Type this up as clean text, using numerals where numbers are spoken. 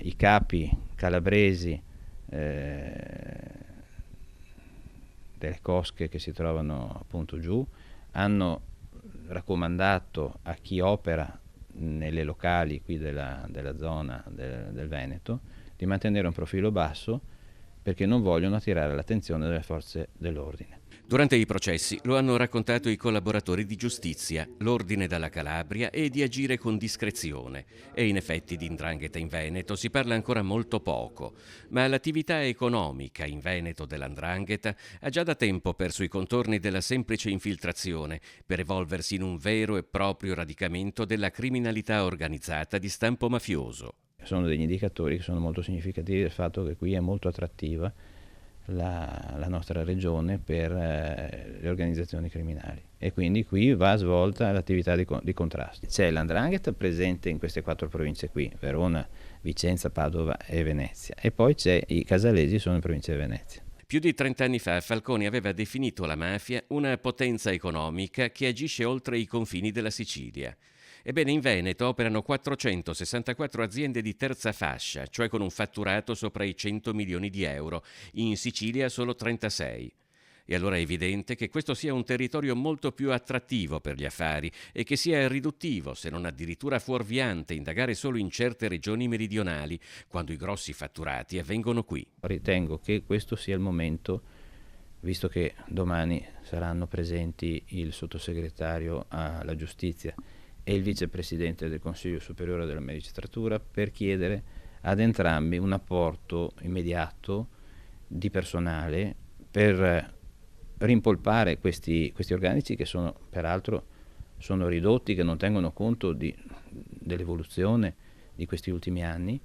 i capi calabresi delle cosche che si trovano appunto giù hanno raccomandato a chi opera nelle locali qui della zona del Veneto di mantenere un profilo basso perché non vogliono attirare l'attenzione delle forze dell'ordine. Durante i processi lo hanno raccontato i collaboratori di giustizia, l'ordine dalla Calabria e di agire con discrezione. E in effetti di 'ndrangheta in Veneto si parla ancora molto poco, ma l'attività economica in Veneto dell''ndrangheta ha già da tempo perso i contorni della semplice infiltrazione per evolversi in un vero e proprio radicamento della criminalità organizzata di stampo mafioso. Sono degli indicatori che sono molto significativi del fatto che qui è molto attrattiva la nostra regione per le organizzazioni criminali e quindi qui va svolta l'attività di contrasto. C'è l''ndrangheta presente in queste 4 province qui, Verona, Vicenza, Padova e Venezia, e poi i casalesi sono in provincia di Venezia. Più di 30 anni fa Falcone aveva definito la mafia una potenza economica che agisce oltre i confini della Sicilia. Ebbene, in Veneto operano 464 aziende di terza fascia, cioè con un fatturato sopra i 100 milioni di euro, in Sicilia solo 36. E allora è evidente che questo sia un territorio molto più attrattivo per gli affari e che sia riduttivo, se non addirittura fuorviante, indagare solo in certe regioni meridionali, quando i grossi fatturati avvengono qui. Ritengo che questo sia il momento, visto che domani saranno presenti il sottosegretario alla giustizia e il vicepresidente del Consiglio Superiore della Magistratura, per chiedere ad entrambi un apporto immediato di personale per rimpolpare questi organici che sono peraltro ridotti, che non tengono conto dell'evoluzione di questi ultimi anni